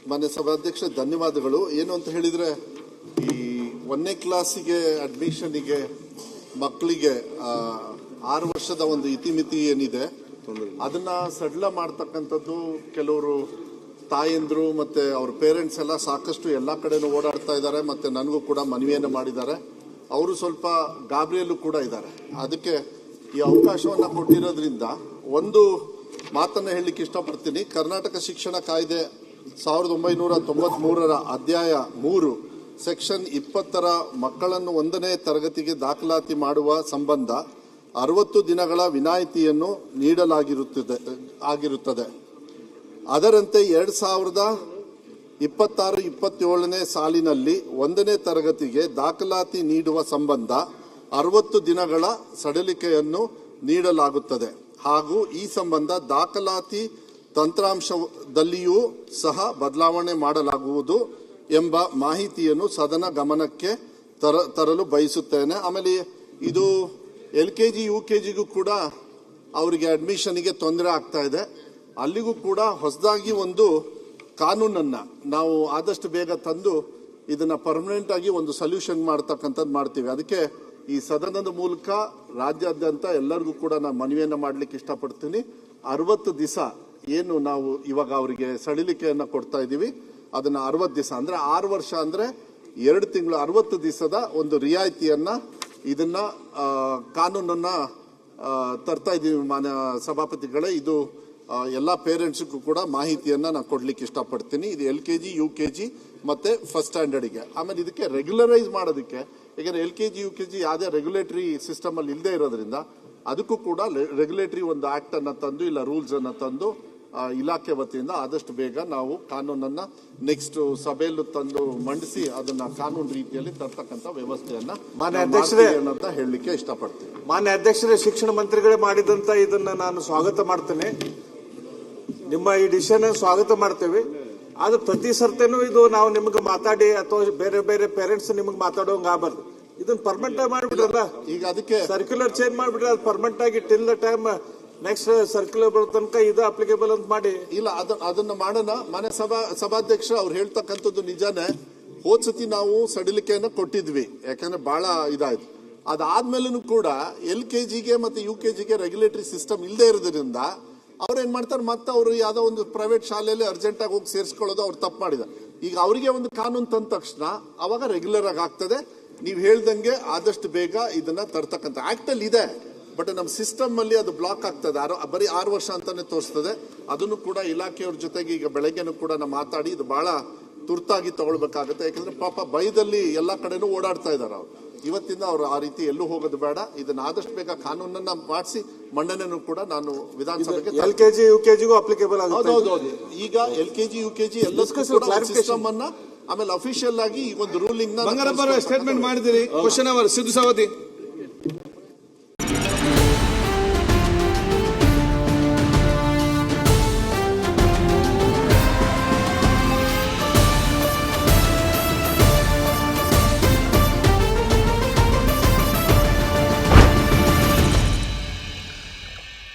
ಮಾನ್ಯ ಸಭಾಧ್ಯಕ್ಷ ಧನ್ಯವಾದಗಳು. ಏನು ಅಂತ ಹೇಳಿದ್ರೆ, ಈ 1ನೇ ಕ್ಲಾಸಿಗೆ ಅಡ್ಮಿಷನ್ಗೆ ಮಕ್ಕಳಿಗೆ 6 ವರ್ಷದ ಒಂದು ಇತಿಮಿತಿ ಏನಿದೆ ಅದನ್ನ ಸಡಿಲ ಮಾಡ್ತಕ್ಕಂಥದ್ದು ಕೆಲವರು ತಾಯಂದ್ರು ಮತ್ತೆ ಅವ್ರ ಪೇರೆಂಟ್ಸ್ ಎಲ್ಲ ಸಾಕಷ್ಟು ಎಲ್ಲ ಕಡೆನೂ ಓಡಾಡ್ತಾ ಇದ್ದಾರೆ. ಮತ್ತೆ ನನಗೂ ಕೂಡ ಮನವಿಯನ್ನು ಮಾಡಿದ್ದಾರೆ. ಅವರು ಸ್ವಲ್ಪ ಗಾಬರಿಯಲ್ಲೂ ಕೂಡ ಇದ್ದಾರೆ. ಅದಕ್ಕೆ ಈ ಅವಕಾಶವನ್ನು ಕೊಟ್ಟಿರೋದ್ರಿಂದ ಒಂದು ಮಾತನ್ನು ಹೇಳಲಿಕ್ಕೆ ಇಷ್ಟಪಡ್ತೀನಿ. ಕರ್ನಾಟಕ ಶಿಕ್ಷಣ ಕಾಯ್ದೆ 1993ರ ಅಧ್ಯಾಯ 3 ಸೆಕ್ಷನ್ 20ರ ಮಕ್ಕಳನ್ನು 1ನೇ ತರಗತಿಗೆ ದಾಖಲಾತಿ ಮಾಡುವ ಸಂಬಂಧ 60 ದಿನಗಳ ವಿನಾಯಿತಿಯನ್ನು ನೀಡಲಾಗಿರುತ್ತದೆ. ಅದರಂತೆ 2026-27ನೇ ಸಾಲಿನಲ್ಲಿ 1ನೇ ತರಗತಿಗೆ ದಾಖಲಾತಿ ನೀಡುವ ಸಂಬಂಧ 60 ದಿನಗಳ ಸಡಿಲಿಕೆಯನ್ನು ನೀಡಲಾಗುತ್ತದೆ. ಹಾಗೂ ಈ ಸಂಬಂಧ ದಾಖಲಾತಿ ತಂತ್ರಾಂಶದಲ್ಲಿಯೂ ಸಹ ಬದಲಾವಣೆ ಮಾಡಲಾಗುವುದು ಎಂಬ ಮಾಹಿತಿಯನ್ನು ಸದನ ಗಮನಕ್ಕೆ ತರಲು ಬಯಸುತ್ತೇನೆ. ಆಮೇಲೆ ಇದು LKG UKGಗೂ ಕೂಡ ಅವರಿಗೆ ಅಡ್ಮಿಷನ್ಗೆ ತೊಂದರೆ ಆಗ್ತಾ ಇದೆ. ಅಲ್ಲಿಗೂ ಕೂಡ ಹೊಸದಾಗಿ ಒಂದು ಕಾನೂನನ್ನ ನಾವು ಆದಷ್ಟು ಬೇಗ ತಂದು ಇದನ್ನ ಪರ್ಮನೆಂಟ್ ಆಗಿ ಒಂದು ಸೊಲ್ಯೂಷನ್ ಮಾಡ್ತಕ್ಕಂಥದ್ದು ಮಾಡ್ತೀವಿ. ಅದಕ್ಕೆ ಈ ಸದನದ ಮೂಲಕ ರಾಜ್ಯಾದ್ಯಂತ ಎಲ್ಲರಿಗೂ ಕೂಡ ನಾನು ಮನವಿಯನ್ನು ಮಾಡಲಿಕ್ಕೆ ಇಷ್ಟಪಡ್ತೀನಿ. 60 ದಿವಸ ಏನು ನಾವು ಇವಾಗ ಅವರಿಗೆ ಸಡಿಲಿಕೆಯನ್ನು ಕೊಡ್ತಾ ಇದ್ದೀವಿ, ಅದನ್ನ 60 ದಿವಸ ಅಂದ್ರೆ 6 ವರ್ಷ ಅಂದ್ರೆ 2 ತಿಂಗಳು 60 ದಿವಸದ ಒಂದು ರಿಯಾಯಿತಿಯನ್ನ ಇದನ್ನ ಕಾನೂನನ್ನ ತರ್ತಾ ಇದ್ದೀವಿ. ಮಾನ್ಯ ಸಭಾಪತಿಗಳೇ, ಇದು ಎಲ್ಲ ಪೇರೆಂಟ್ಸ್ಗೂ ಕೂಡ ಮಾಹಿತಿಯನ್ನ ನಾನು ಕೊಡ್ಲಿಕ್ಕೆ ಇಷ್ಟಪಡ್ತೀನಿ. ಇದು LKG UKG ಮತ್ತೆ ಫಸ್ಟ್ ಸ್ಟ್ಯಾಂಡರ್ಡ್ಗೆ. ಆಮೇಲೆ ಇದಕ್ಕೆ ರೆಗ್ಯುಲರೈಸ್ ಮಾಡೋದಕ್ಕೆ, ಯಾಕಂದ್ರೆ LKG UKG ಯಾವುದೇ ರೆಗ್ಯುಲೇಟರಿ ಸಿಸ್ಟಮ್ ಅಲ್ಲಿ ಇಲ್ಲದೆ ಇರೋದ್ರಿಂದ ಅದಕ್ಕೂ ಕೂಡ ರೆಗ್ಯುಲೇಟರಿ ಒಂದು ಆಕ್ಟ್ ಅನ್ನ ತಂದು ಇಲ್ಲ ರೂಲ್ಸ್ ಅನ್ನ ತಂದು ಇಲಾಖೆ ವತಿಯಿಂದ ಆದಷ್ಟು ಬೇಗ ನಾವು ಕಾನೂನನ್ನ ನೆಕ್ಸ್ಟ್ ಸಭೆಯಲ್ಲೂ ತಂದು ಮಂಡಿಸಿ ಅದನ್ನ ಕಾನೂನು ರೀತಿಯಲ್ಲಿ ತರ್ತಕ್ಕಂಥ ವ್ಯವಸ್ಥೆಯನ್ನ ಮಾನ್ಯ ಅಧ್ಯಕ್ಷರೇ ಅಂತ ಹೇಳಲಿಕ್ಕೆ ಇಷ್ಟಪಡ್ತೀನಿ. ಮಾನ್ಯ ಅಧ್ಯಕ್ಷರೇ, ಶಿಕ್ಷಣ ಮಂತ್ರಿಗಳೇ ಮಾಡಿದಂತ ಇದನ್ನ ನಾನು ಸ್ವಾಗತ ಮಾಡ್ತೇನೆ. ನಿಮ್ಮ ಈ ಡಿಸಿಷನ್ ಸ್ವಾಗತ ಮಾಡ್ತೇವೆ. ಆದ್ರೆ ಪ್ರತಿ ಸರ್ತಿನೂ ಇದು ನಾವು ನಿಮ್ಗೆ ಮಾತಾಡಿ ಅಥವಾ ಬೇರೆ ಬೇರೆ ಪೇರೆಂಟ್ಸ್ ನಿಮ್ಗೆ ಮಾತಾಡೋಂಗ ಆಗಬಾರ್ದು. ಇದನ್ನ ಪರ್ಮನೆಂಟ್ ಆಗಿ ಮಾಡ್ಬಿಡ್ರಲ್ಲ. ಈಗ ಅದಕ್ಕೆ ಸರ್ಕ್ಯುಲರ್ ಚೇಂಜ್ ಮಾಡ್ಬಿಟ್ರೆ ಅದು ಪರ್ಮನೆಂಟ್ ಆಗಿ till the time next circular ಬರೋ ತನಕ ಇದು ಅಪ್ಲಿಕೇಬಲ್ ಅಂತ ಮಾಡಿ. ಇಲ್ಲ, ಅದನ್ನ ಮಾಡೋಣ. ಮಾನ್ಯ ಸಭಾಧ್ಯಕ್ಷ ಅವ್ರು ಹೇಳ್ತಕ್ಕಂಥದ್ದು ನಿಜಾನೇ. ಹೋದ್ಸತಿ ನಾವು ಸಡಿಲಿಕೆಯನ್ನು ಕೊಟ್ಟಿದ್ವಿ, ಯಾಕಂದ್ರೆ ಬಹಳ ಇದಾಯ್ತು. ಅದಾದ್ಮೇಲೂ ಕೂಡ LKGಗೆ ಮತ್ತೆ UKGಗೆ ರೆಗ್ಯುಲೇಟರಿ ಸಿಸ್ಟಮ್ ಇಲ್ಲದೆ ಇರೋದ್ರಿಂದ ಅವ್ರೇನ್ ಮಾಡ್ತಾರೆ, ಮತ್ತೆ ಅವರು ಯಾವ್ದೋ ಒಂದು ಪ್ರೈವೇಟ್ ಶಾಲೆಯಲ್ಲಿ ಅರ್ಜೆಂಟ್ ಆಗಿ ಹೋಗಿ ಸೇರಿಸ್ಕೊಳ್ಳೋದು ಅವ್ರು ತಪ್ಪು ಮಾಡಿದ. ಈಗ ಅವರಿಗೆ ಒಂದು ಕಾನೂನು ತಂದ ತಕ್ಷಣ ಅವಾಗ ರೆಗ್ಯುಲರ್ ಆಗಿ ಆಗ್ತದೆ. ನೀವು ಹೇಳ್ದಂಗೆ ಆದಷ್ಟು ಬೇಗ ಇದನ್ನ ತರ್ತಕ್ಕಂಥ ಆಕ್ಟ್ ಅಲ್ಲಿ ಇದೆ. ಬಟ್ ನಮ್ಮ ಸಿಸ್ಟಮ್ ಅಲ್ಲಿ ಅದು ಬ್ಲಾಕ್ ಆಗ್ತದೆ. ಬರೀ 6 ವರ್ಷ ಅಂತಾನೆ ತೋರಿಸ್ತದೆ. ಅದನ್ನು ಕೂಡ ಇಲಾಖೆಯವ್ರ ಜೊತೆಗೆ ಈಗ ಬೆಳಗ್ಗೆನೂ ಕೂಡ ನಾವು ಮಾತಾಡಿ ಇದು ಬಹಳ ತುರ್ತಾಗಿ ತಗೊಳ್ಬೇಕಾಗುತ್ತೆ. ಯಾಕಂದ್ರೆ ಪಾಪ ಭಯದಲ್ಲಿ ಎಲ್ಲಾ ಕಡೆನೂ ಓಡಾಡ್ತಾ ಇದಾರೆ ಅವ್ರು. ಇವತ್ತಿಂದ ಅವರು ಆ ರೀತಿ ಎಲ್ಲೂ ಹೋಗೋದು ಬೇಡ. ಇದನ್ನ ಆದಷ್ಟು ಬೇಗ ಕಾನೂನನ್ನ ಮಾಡಿಸಿ ಮಂಡನೆನೂ ಕೂಡ ನಾನು ವಿಧಾನಸಭೆಗೆ LKG UKGಗೂ ಅಪ್ಲಿಕೇಬಲ್ ಆಗುತ್ತೆ. ಹೌದೌದು. ಈಗ LKG UKG ಎಲ್ಲ ಸಿಸ್ಟಮ್ ಅನ್ನ ಆಮೇಲೆ ಅಫಿಷಿಯಲ್ ಆಗಿ ಈ ಒಂದು ರೂಲಿಂಗ್ ಸ್ಟೇಟ್ಮೆಂಟ್ ಮಾಡಿದಿರಿ. Question hour Siddu Savadi.